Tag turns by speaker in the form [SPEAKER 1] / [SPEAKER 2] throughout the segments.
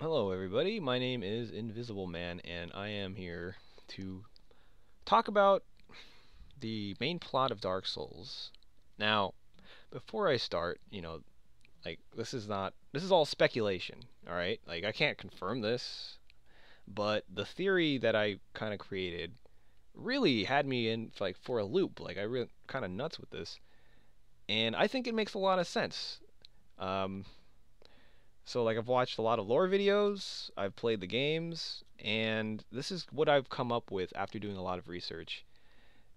[SPEAKER 1] Hello, everybody. My name is Invisible Man, and I am here to talk about the main plot of Dark Souls. Now, before I start, this is all speculation, all right? Like, I can't confirm this, but the theory that I kind of created really had me in, like, for a loop. Like, I really kind of nuts with this, and I think it makes a lot of sense. Um, So like I've watched a lot of lore videos, I've played the games, and this is what I've come up with after doing a lot of research.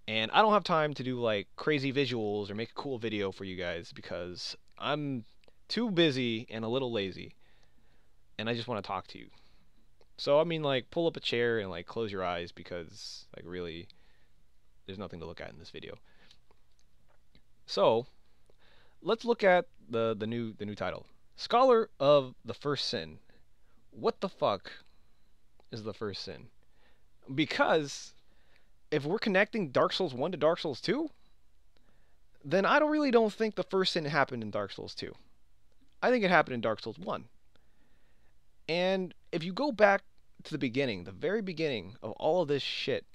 [SPEAKER 1] And I don't have time to do like crazy visuals or make a cool video for you guys because I'm too busy and a little lazy and I just want to talk to you. So I mean like pull up a chair and like close your eyes because like really there's nothing to look at in this video. So, let's look at the new title. Scholar of the First Sin. What the fuck is the first sin? Because if we're connecting Dark Souls 1 to Dark Souls 2, then I don't think the first sin happened in Dark Souls 2. I think it happened in Dark Souls 1. And if you go back to the beginning, the very beginning of all of this shit,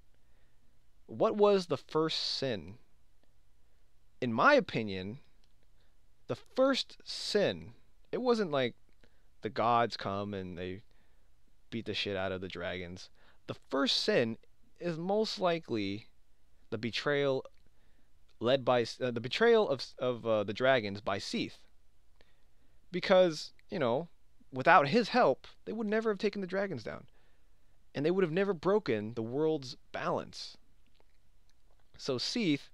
[SPEAKER 1] what was the first sin? In my opinion, the first sin, it wasn't like the gods come and they beat the shit out of the dragons. The first sin is most likely the betrayal the betrayal of the dragons by Seath, because without his help, they would never have taken the dragons down, and they would have never broken the world's balance. So Seath,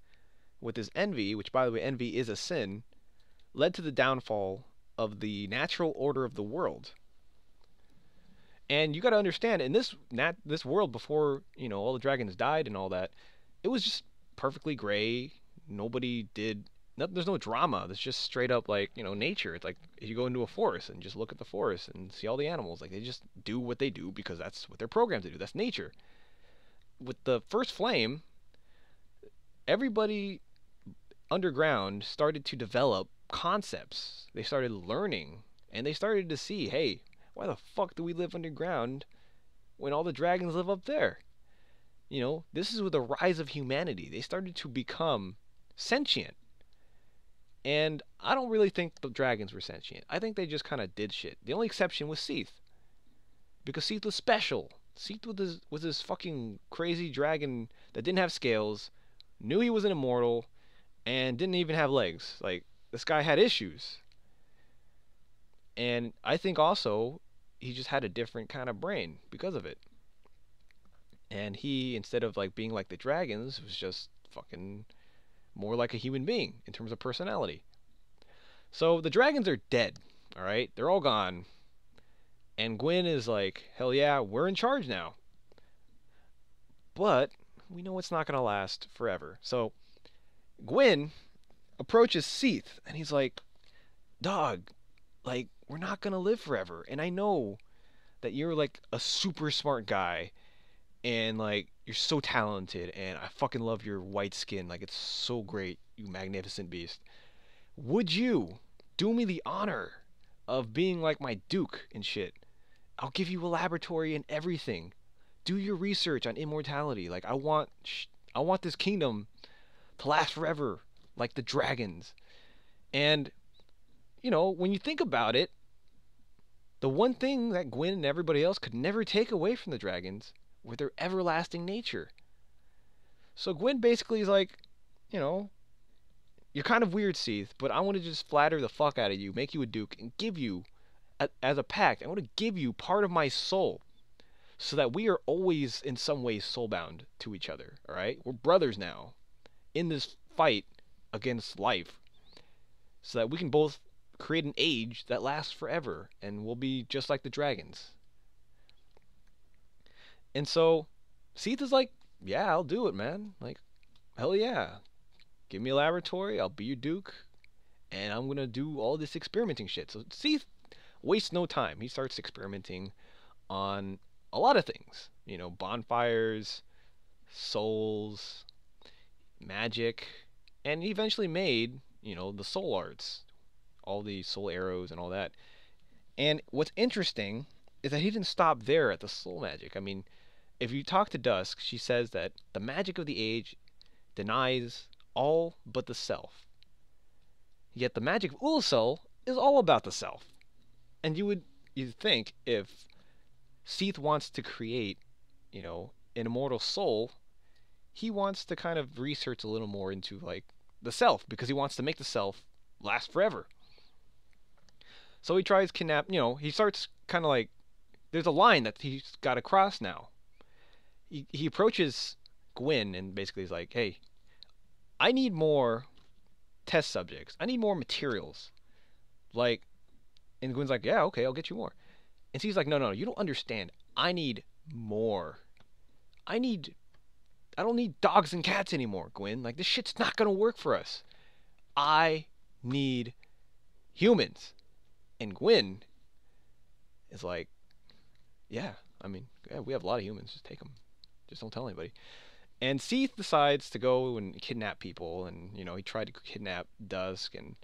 [SPEAKER 1] with his envy, which by the way, envy is a sin, led to the downfall of the natural order of the world. And you got to understand, in this world before all the dragons died and all that, it was just perfectly gray. Nobody did. No, there's no drama. There's just straight up like nature. It's like if you go into a forest and just look at the forest and see all the animals. Like they just do what they do because that's what they're programmed to do. That's nature. With the first flame, everybody underground started to develop concepts. They started learning and they started to see, hey, why the fuck do we live underground when all the dragons live up there? This is with the rise of humanity. They started to become sentient. And I don't really think the dragons were sentient. I think they just kind of did shit. The only exception was Seath. Because Seath was special. Seath was this fucking crazy dragon that didn't have scales, knew he was an immortal, and didn't even have legs. Like, this guy had issues. And I think also he just had a different kind of brain because of it. And he, instead of like being like the dragons, was just fucking more like a human being in terms of personality. So the dragons are dead, all right? They're all gone. And Gwyn is like, hell yeah, we're in charge now. But we know it's not going to last forever. So Gwyn approaches Seath and he's like, dog, like, we're not going to live forever. And I know that you're like a super smart guy and like you're so talented and I fucking love your white skin. Like, it's so great, you magnificent beast. Would you do me the honor of being like my duke and shit? I'll give you a laboratory and everything. Do your research on immortality. Like, I want this kingdom to last forever, like the dragons. And when you think about it, the one thing that Gwyn and everybody else could never take away from the dragons were their everlasting nature. So Gwyn basically is like, you know, you're kind of weird, Seath, but I want to just flatter the fuck out of you, make you a duke, and give you, as a pact, I want to give you part of my soul, so that we are always in some way soulbound to each other. All right, we're brothers now, in this fight against life, so that we can both create an age that lasts forever, and we'll be just like the dragons. And so, Seath is like, yeah, I'll do it, man. Like, hell yeah. Give me a laboratory, I'll be your duke, and I'm gonna do all this experimenting shit. So Seath wastes no time. He starts experimenting on a lot of things. Bonfires, souls, magic, and he eventually made, the soul arts, all the soul arrows and all that. And what's interesting is that he didn't stop there at the soul magic. I mean, if you talk to Dusk, she says that the magic of the age denies all but the self. Yet the magic of Ulusel is all about the self. And you'd think if Seath wants to create, an immortal soul, he wants to kind of research a little more into like the self because he wants to make the self last forever. So he tries kidnap. He starts kind of like there's a line that he's got to cross now. He approaches Gwyn and basically is like, "Hey, I need more test subjects. I need more materials." Like, and Gwyn's like, "Yeah, okay, I'll get you more." And she's like, "No, you don't understand. I need more. I need I don't need dogs and cats anymore, Gwyn. Like, this shit's not gonna work for us. I need humans." And Gwyn is like, "Yeah, I mean, yeah, we have a lot of humans. Just take them. Just don't tell anybody." And Seath decides to go and kidnap people, and he tried to kidnap Dusk, and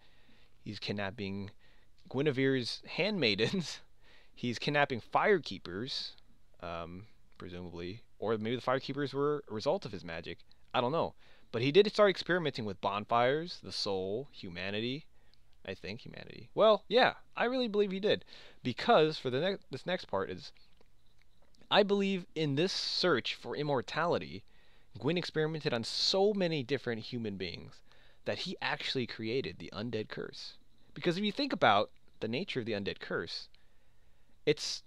[SPEAKER 1] he's kidnapping Guinevere's handmaidens. He's kidnapping firekeepers, presumably, or maybe the firekeepers were a result of his magic. I don't know, but he did start experimenting with bonfires, the soul, humanity. I think humanity. Well, yeah, I really believe he did, because for this next part is, I believe in this search for immortality, Gwyn experimented on so many different human beings that he actually created the undead curse. Because if you think about the nature of the undead curse, it's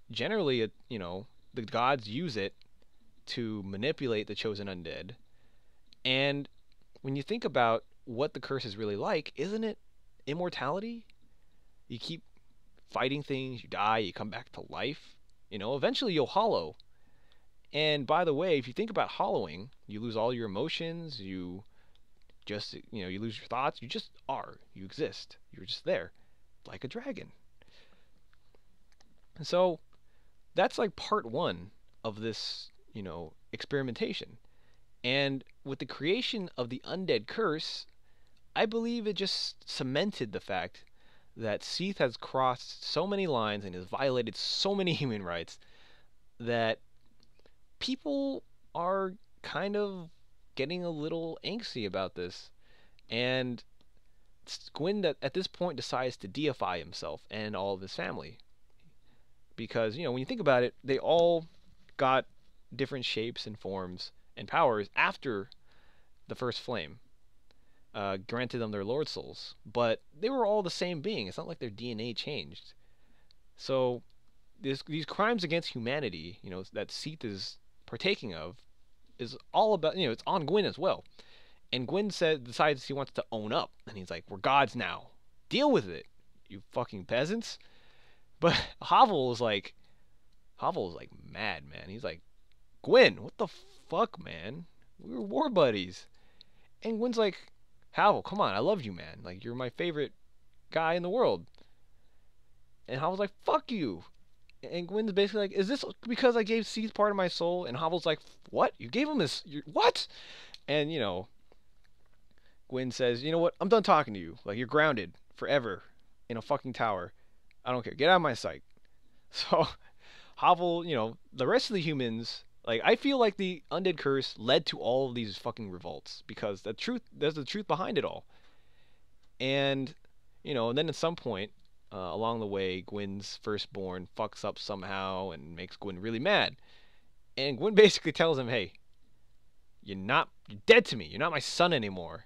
[SPEAKER 1] generally the gods use it to manipulate the chosen undead. And when you think about what the curse is really like, isn't it immortality? You keep fighting things, you die, you come back to life. Eventually you'll hollow. And by the way, if you think about hollowing, you lose all your emotions, you just, you lose your thoughts, you just are, you exist, you're just there, like a dragon. And so that's like part one of this, experimentation. And with the creation of the undead curse, I believe it just cemented the fact that Seath has crossed so many lines and has violated so many human rights that people are kind of getting a little angsty about this. And Gwyn at this point decides to deify himself and all of his family. Because, when you think about it, they all got different shapes and forms and powers after the first flame granted them their lord souls. But they were all the same being. It's not like their DNA changed. So these crimes against humanity, that Seath is partaking of, is all about, it's on Gwyn as well. And Gwyn decides he wants to own up. And he's like, "We're gods now. Deal with it, you fucking peasants." But Havel is like mad, man. He's like, "Gwyn, what the fuck, man? We were war buddies." And Gwyn's like, "Havel, come on, I love you, man. Like, you're my favorite guy in the world." And Havel's like, "Fuck you." And Gwyn's basically like, "Is this because I gave Seath part of my soul?" And Havel's like, "What? You gave him this? What?" And, Gwyn says, "You know what? I'm done talking to you. Like, you're grounded forever in a fucking tower. I don't care. Get out of my sight." So Havel, the rest of the humans, like, I feel like the undead curse led to all of these fucking revolts because there's the truth behind it all. And, and then at some point along the way, Gwyn's firstborn fucks up somehow and makes Gwyn really mad. And Gwyn basically tells him, "Hey, you're dead to me. You're not my son anymore."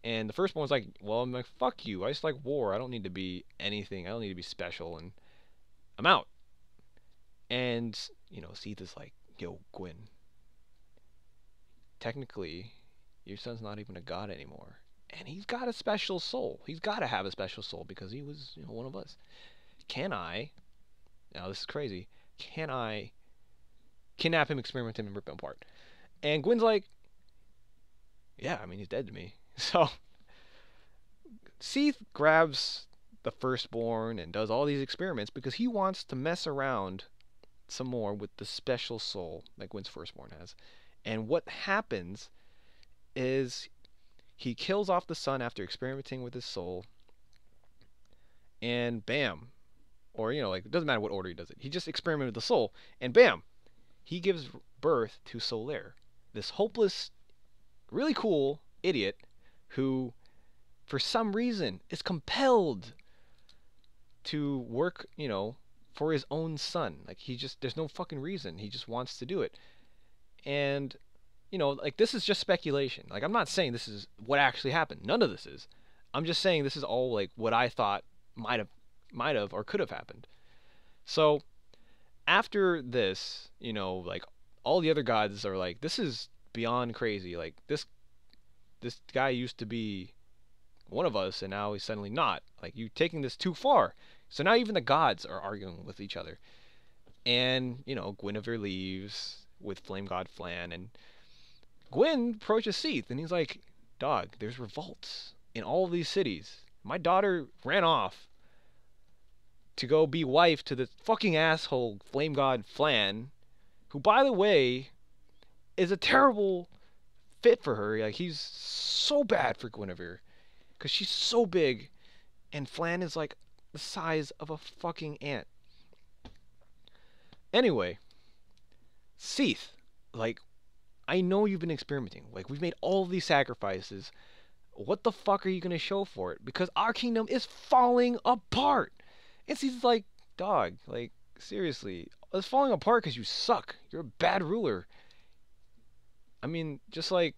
[SPEAKER 1] And the firstborn's like, "Well," I'm like, "Fuck you. I just like war. I don't need to be anything. I don't need to be special." And I'm out. And, Seath is like, "Yo, Gwyn, technically, your son's not even a god anymore. And he's got a special soul. He's got to have a special soul because he was, one of us. Can I," now this is crazy, "can I kidnap him, experiment him, and rip him apart?" And Gwyn's like, "Yeah, I mean, he's dead to me." So Seath grabs the firstborn and does all these experiments because he wants to mess around some more with the special soul that Gwyn's firstborn has. And what happens is he kills off the son after experimenting with his soul, and bam, or like it doesn't matter what order he does it. He just experimented with the soul, and bam, he gives birth to Solaire, this hopeless, really cool idiot who, for some reason, is compelled to work, for his own son. Like there's no fucking reason. He just wants to do it. And, like this is just speculation. Like I'm not saying this is what actually happened. None of this is. I'm just saying this is all like what I thought might have or could have happened. So after this, like all the other gods are like, this is beyond crazy. Like this guy used to be one of us and now he's suddenly not. Like you taking this too far. So now even the gods are arguing with each other. And, Guinevere leaves with Flame God Flan, and Gwyn approaches Seath and he's like, dog, there's revolts in all of these cities. My daughter ran off to go be wife to the fucking asshole Flame God Flan, who, by the way, is a terrible fit for her. Like, he's so bad for Guinevere because she's so big, and Flan is like the size of a fucking ant. Anyway, Seath, like, I know you've been experimenting. Like, we've made all these sacrifices. What the fuck are you gonna show for it? Because our kingdom is falling apart. And Seath's like, dog, like, seriously, it's falling apart because you suck. You're a bad ruler. I mean, just like,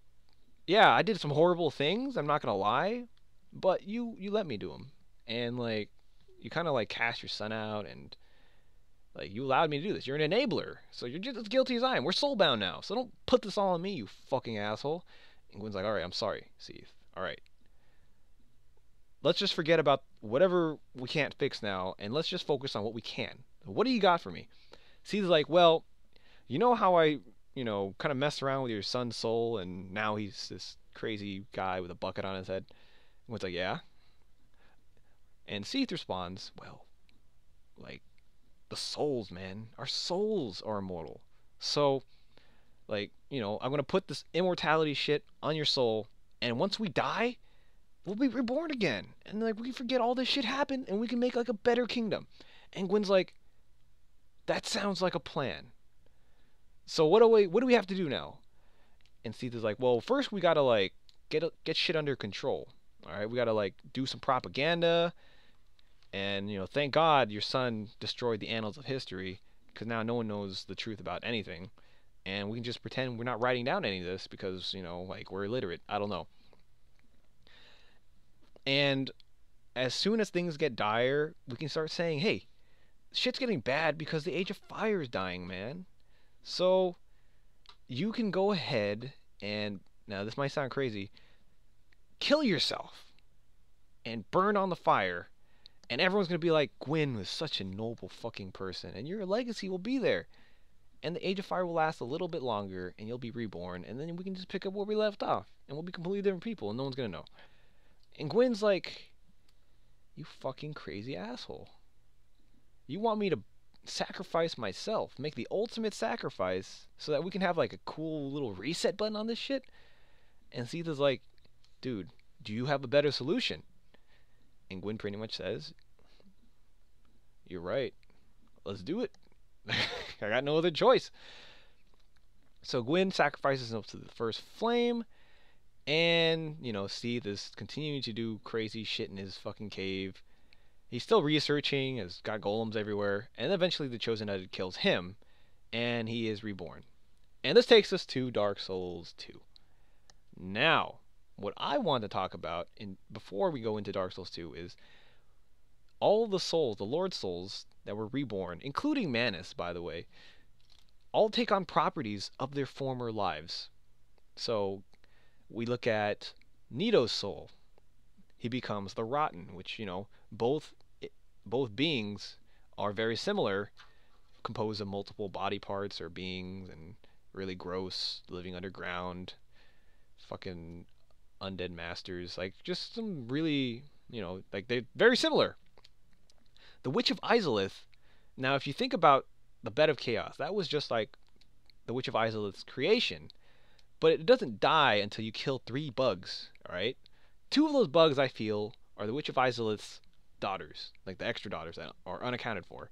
[SPEAKER 1] yeah, I did some horrible things, I'm not gonna lie, but you let me do them. And, like, you kind of, like, cast your son out, and, like, you allowed me to do this. You're an enabler, so you're just as guilty as I am. We're soulbound now, so don't put this all on me, you fucking asshole. And Gwyn's like, alright, I'm sorry, Seath. Alright. Let's just forget about whatever we can't fix now, and let's just focus on what we can. What do you got for me? Seath's like, well, you know how I, kind of messed around with your son's soul, and now he's this crazy guy with a bucket on his head? And Gwyn's like, yeah. And Seath responds, well, like, the souls, man. Our souls are immortal. So, like, I'm going to put this immortality shit on your soul, and once we die, we'll be reborn again. And, like, we forget all this shit happened, and we can make, like, a better kingdom. And Gwyn's like, that sounds like a plan. So what do we have to do now? And Seath is like, well, first we got to, like, get shit under control. All right, we got to, like, do some propaganda. And, thank God your son destroyed the annals of history, because now no one knows the truth about anything. And we can just pretend we're not writing down any of this because, like, we're illiterate. I don't know. And as soon as things get dire, we can start saying, hey, shit's getting bad because the Age of Fire is dying, man. So you can go ahead and, now this might sound crazy, kill yourself and burn on the fire. And everyone's going to be like, Gwyn was such a noble fucking person, and your legacy will be there. And the Age of Fire will last a little bit longer, and you'll be reborn, and then we can just pick up where we left off, and we'll be completely different people, and no one's going to know. And Gwyn's like, you fucking crazy asshole. You want me to sacrifice myself, make the ultimate sacrifice, so that we can have, like, a cool little reset button on this shit? And Seath is like, dude, do you have a better solution? And Gwyn pretty much says, you're right. Let's do it. I got no other choice. So Gwyn sacrifices himself to the first flame. And, Seath is continuing to do crazy shit in his fucking cave. He's still researching, has got golems everywhere. And eventually the Chosen Undead kills him. And he is reborn. And this takes us to Dark Souls 2. Now, what I want to talk about before we go into Dark Souls 2 is all the souls, the Lord souls that were reborn, including Manus, by the way, all take on properties of their former lives. So we look at Nito's soul. He becomes the Rotten, which, both beings are very similar, composed of multiple body parts or beings, and really gross, living underground, fucking undead masters, like, just some really, like, they're very similar. The Witch of Izalith, now if you think about the Bed of Chaos, that was just like the Witch of Izalith's creation, but it doesn't die until you kill 3 bugs, alright? 2 of those bugs, I feel, are the Witch of Izalith's daughters, like the extra daughters that are unaccounted for.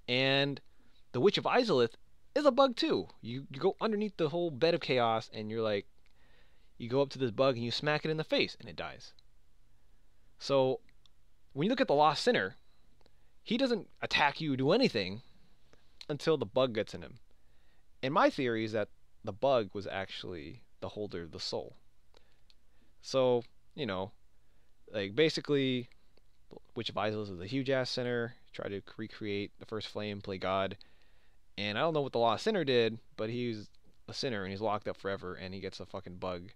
[SPEAKER 1] And the Witch of Izalith is a bug too. You go underneath the whole bed of chaos, and you're like, you go up to this bug and you smack it in the face, and it dies. So when you look at the Lost Sinner, he doesn't attack you or do anything until the bug gets in him. And my theory is that the bug was actually the holder of the soul. So, you know, like basically, Witch of Izalith is a huge ass sinner, tried to recreate the first flame, play God. And I don't know what the Lost Sinner did, but he's a sinner and he's locked up forever, and he gets a fucking bug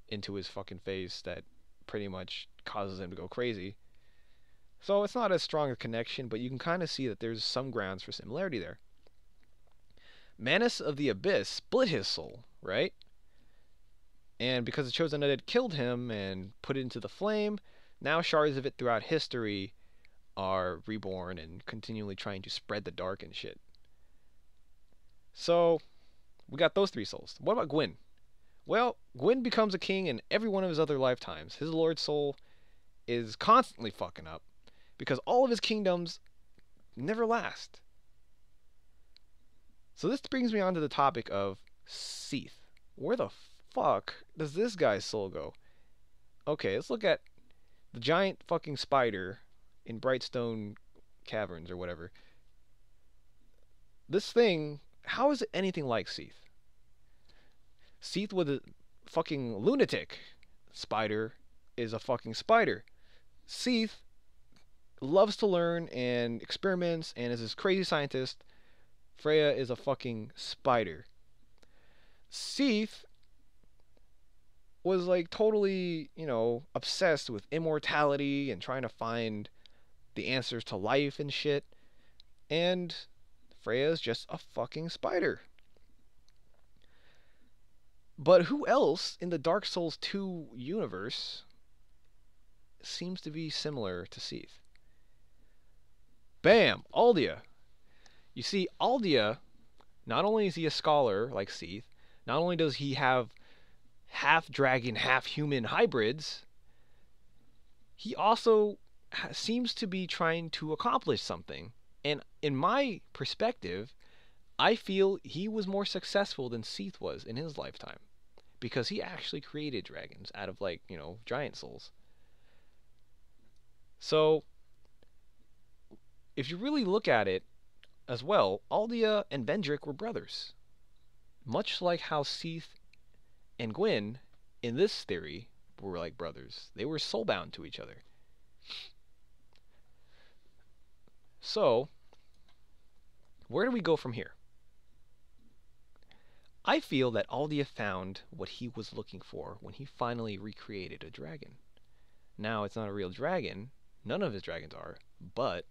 [SPEAKER 1] into his fucking face that pretty much causes him to go crazy. So it's not as strong a connection, but you can kind of see that there's some grounds for similarity there. Manus of the Abyss split his soul, right? And because the chosen undead killed him and put it into the flame, now shards of it throughout history are reborn and continually trying to spread the dark and shit. So, we got those 3 souls. What about Gwyn? Well, Gwyn becomes a king in every one of his other lifetimes. His lord soul is constantly fucking up because all of his kingdoms never last. So this brings me on to the topic of Seath. Where the fuck does this guy's soul go? Okay, let's look at the giant fucking spider in Brightstone Caverns or whatever. This thing, how is it anything like Seath? Seath was a fucking lunatic. Spider is a fucking spider. Seath loves to learn and experiments and is this crazy scientist. Freya is a fucking spider. Seath was like totally, obsessed with immortality and trying to find the answers to life and shit. And Freya's just a fucking spider. But who else in the Dark Souls 2 universe seems to be similar to Seath? Bam! Aldia. You see, Aldia, not only is he a scholar like Seath, not only does he have half dragon, half human hybrids, he also seems to be trying to accomplish something. And in my perspective, I feel he was more successful than Seath was in his lifetime. Because he actually created dragons out of, giant souls. So, if you really look at it as well, Aldia and Vendrick were brothers. Much like how Seath and Gwyn, in this theory, were like brothers. They were soulbound to each other. So, where do we go from here? I feel that Aldia found what he was looking for when he finally recreated a dragon. Now, it's not a real dragon. None of his dragons are. But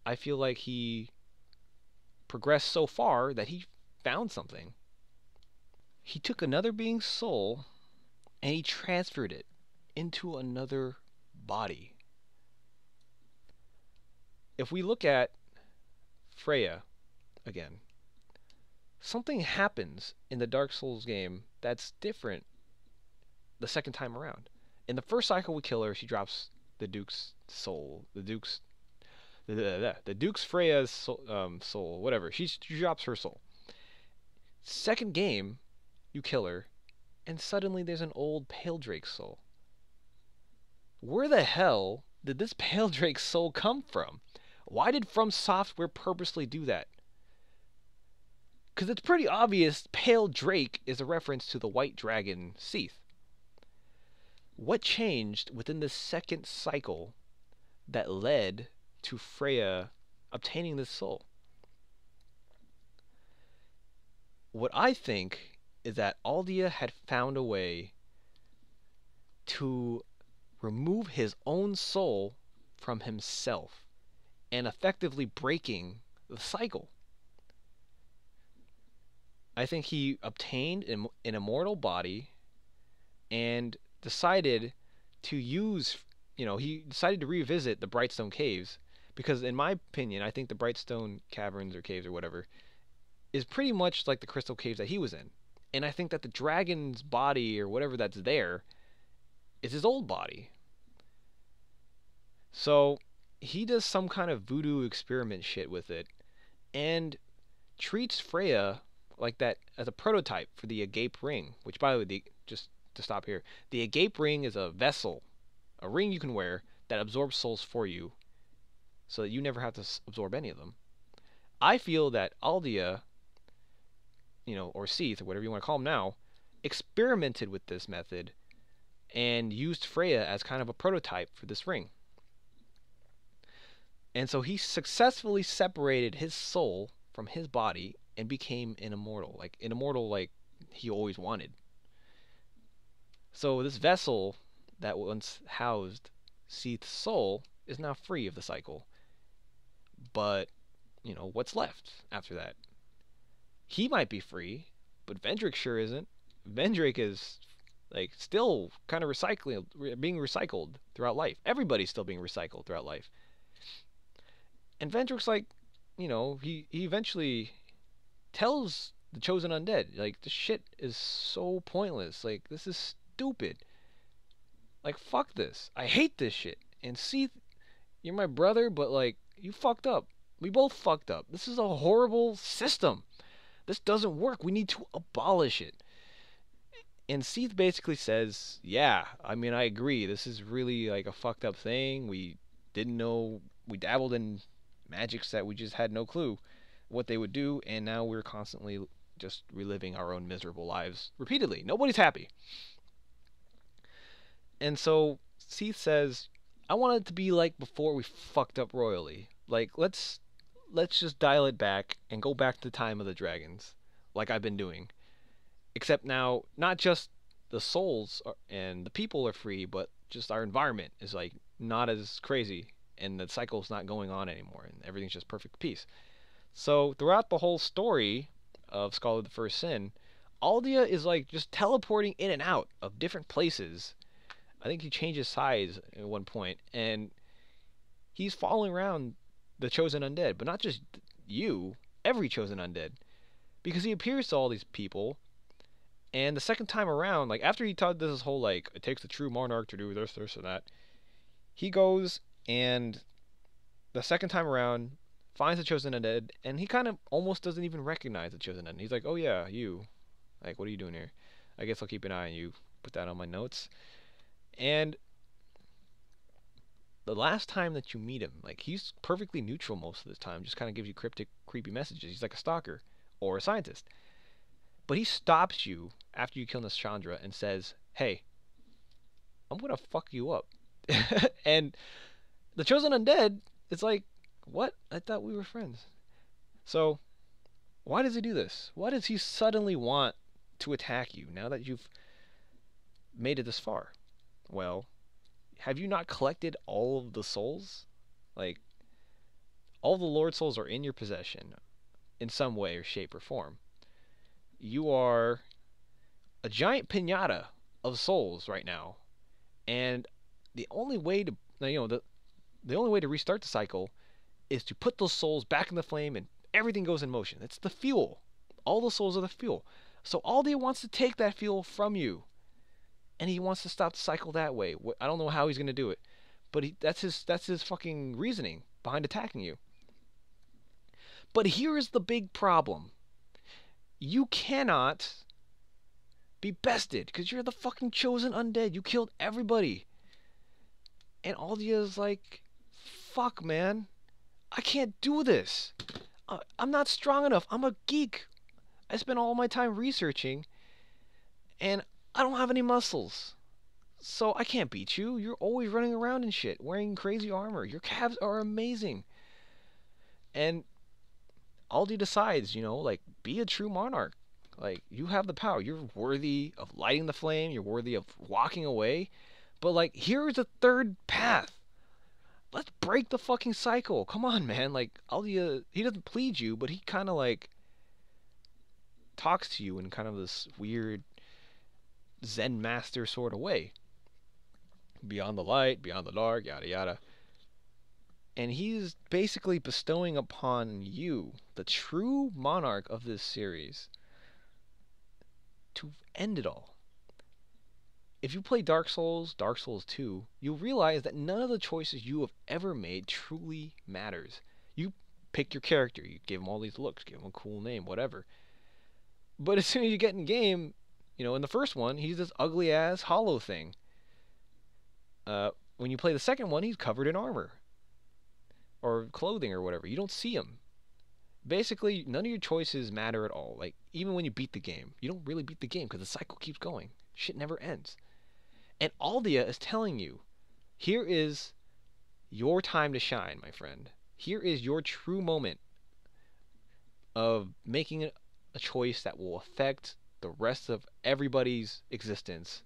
[SPEAKER 1] I feel like he progressed so far that he found something. He took another being's soul and he transferred it into another body. If we look at Freya again, something happens in the Dark Souls game that's different the second time around. In the first cycle we kill her, she drops the Duke's soul. The Duke's Freya's soul, whatever. She drops her soul. Second game, you kill her, and suddenly there's an old Pale Drake soul. Where the hell did this Pale Drake soul come from? Why did From Software purposely do that? Because it's pretty obvious Pale Drake is a reference to the white dragon Seath. What changed within the second cycle that led to Freya obtaining this soul? What I think is that Aldia had found a way to remove his own soul from himself and effectively breaking the cycle. I think he obtained an immortal body and decided to use, he decided to revisit the Brightstone Caves because, in my opinion, I think the Brightstone Caverns or Caves or whatever is pretty much like the Crystal Caves that he was in. And I think that the dragon's body or whatever that's there is his old body. So he does some kind of voodoo experiment shit with it and treats Freya like that as a prototype for the agape ring, which, by the way, just to stop here, the agape ring is a vessel, a ring you can wear that absorbs souls for you so that you never have to absorb any of them. I feel that Aldia, or Seath, or whatever you want to call him now, experimented with this method and used Freya as kind of a prototype for this ring. And so he successfully separated his soul from his body and became an immortal, like he always wanted. So this vessel that once housed Seath's soul is now free of the cycle. But, what's left after that? He might be free, but Vendrick sure isn't. Vendrick is still kind of being recycled throughout life. Everybody's still being recycled throughout life. And Vendrick's he eventually tells the chosen undead, this shit is so pointless. This is stupid. Fuck this. I hate this shit. And see, you're my brother, but you fucked up. We both fucked up. This is a horrible system. This doesn't work. We need to abolish it. And Seath basically says, yeah, I agree. This is really a fucked up thing. We didn't know. We dabbled in magics that we just had no clue what they would do, and now we're constantly just reliving our own miserable lives repeatedly. Nobody's happy. And so Seath says, I want it to be like before we fucked up royally. Let's just dial it back and go back to the time of the dragons, like I've been doing. Except now, not just the souls and the people are free, but just our environment is not as crazy, and the cycle's not going on anymore, and everything's just perfect peace. So throughout the whole story of Scholar of the First Sin, Aldia is just teleporting in and out of different places. I think he changes size at one point, and he's following around the chosen undead, but not just you, every chosen undead, because he appears to all these people. And the second time around, after he taught this whole it takes the true monarch to do this, and that, he goes and the second time around finds the chosen undead, and he kind of almost doesn't even recognize the chosen undead. He's like, oh yeah, you. What are you doing here? I guess I'll keep an eye on you. Put that on my notes. And the last time that you meet him, he's perfectly neutral most of the time, just kind of gives you cryptic, creepy messages. He's like a stalker or a scientist. But he stops you after you kill Chandra and says, hey, I'm going to fuck you up. And the chosen undead is like, what? I thought we were friends. So, why does he do this? Why does he suddenly want to attack you now that you've made it this far? Well, have you not collected all of the souls? All the Lord souls are in your possession in some way or shape or form. You are a giant piñata of souls right now, and the only way to the only way to restart the cycle is to put those souls back in the flame, and everything goes in motion. It's the fuel. All the souls are the fuel. So Aldia wants to take that fuel from you, and he wants to stop the cycle that way. I don't know how he's going to do it, but that's his fucking reasoning behind attacking you. But here is the big problem. You cannot be bested because you're the fucking chosen undead. You killed everybody. And Aldia's like, fuck, man. I can't do this. I'm not strong enough. I'm a geek. I spent all my time researching, and I don't have any muscles. So I can't beat you. You're always running around and shit, wearing crazy armor. Your calves are amazing. And Aldi decides, be a true monarch. You have the power. You're worthy of lighting the flame. You're worthy of walking away. But, here's a third path. Let's break the fucking cycle. Come on, man. Aldia, he doesn't plead you, but he kind of, talks to you in kind of this weird Zen master sort of way. Beyond the light, beyond the dark, yada yada. And he's basically bestowing upon you, the true monarch of this series, to end it all. if you play Dark Souls, Dark Souls 2, you'll realize that none of the choices you have ever made truly matters. You pick your character, you give him all these looks, give him a cool name, whatever. But as soon as you get in game, in the first one, he's this ugly ass hollow thing. When you play the second one, he's covered in armor or clothing or whatever. You don't see him. Basically, none of your choices matter at all. Like, even when you beat the game, you don't really beat the game because the cycle keeps going. Shit never ends. And Aldia is telling you, here is your time to shine, my friend. Here is your true moment of making a choice that will affect the rest of everybody's existence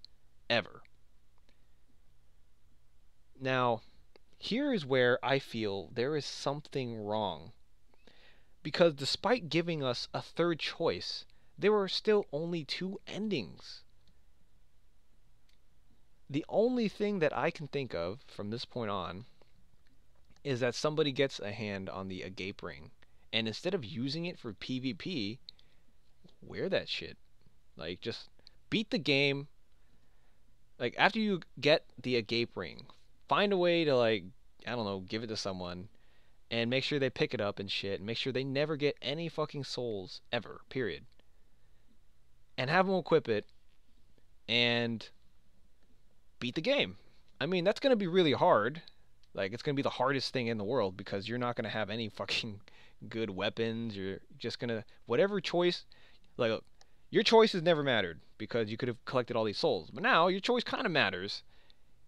[SPEAKER 1] ever. Now, here is where I feel there is something wrong. Because despite giving us a third choice, there were still only two endings. The only thing that I can think of from this point on is that somebody gets a hand on the agape ring, and instead of using it for PvP, wear that shit. Like, just beat the game. Like, after you get the agape ring, find a way to, like, I don't know, give it to someone, and make sure they pick it up and shit, and make sure they never get any fucking souls ever, period. And have them equip it, and beat the game. I mean, that's going to be really hard. Like, it's going to be the hardest thing in the world because you're not going to have any fucking good weapons. You're just going to, whatever choice, like, your choices never mattered because you could have collected all these souls. But now, your choice kind of matters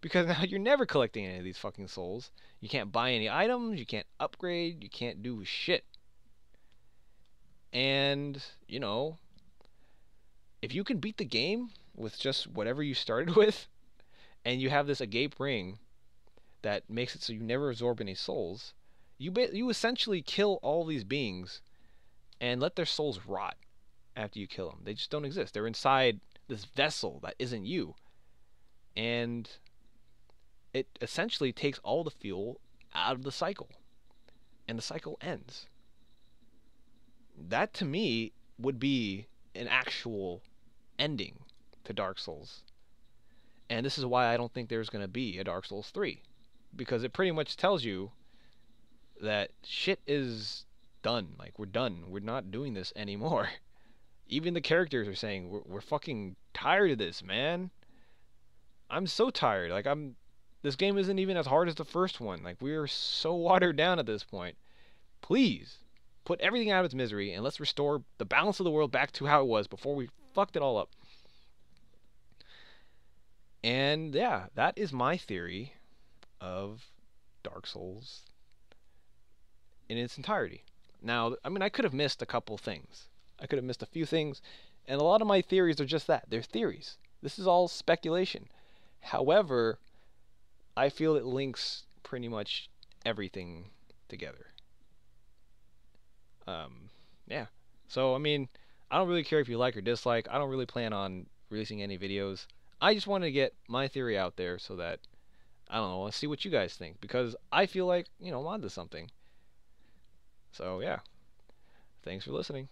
[SPEAKER 1] because now you're never collecting any of these fucking souls. You can't buy any items, you can't upgrade, you can't do shit. And, if you can beat the game with just whatever you started with, and you have this agape ring that makes it so you never absorb any souls, you essentially kill all these beings and let their souls rot after you kill them. They just don't exist. They're inside this vessel that isn't you. And it essentially takes all the fuel out of the cycle. And the cycle ends. That, to me, would be an actual ending to Dark Souls. And this is why I don't think there's going to be a Dark Souls 3. Because it pretty much tells you that shit is done. Like, we're done. We're not doing this anymore. Even the characters are saying, we're fucking tired of this, man. I'm so tired. Like, this game isn't even as hard as the first one. Like, we're so watered down at this point. Please, put everything out of its misery and let's restore the balance of the world back to how it was before we fucked it all up. And yeah, that is my theory of Dark Souls in its entirety. Now, I mean, I could have missed a couple things. I could have missed a few things, and a lot of my theories are just that. They're theories. This is all speculation. However, I feel it links pretty much everything together. Yeah. So, I mean, I don't really care if you like or dislike. I don't really plan on releasing any videos. I just wanted to get my theory out there so that, I don't know, let's see what you guys think. Because I feel like, I'm onto something. So, yeah. Thanks for listening.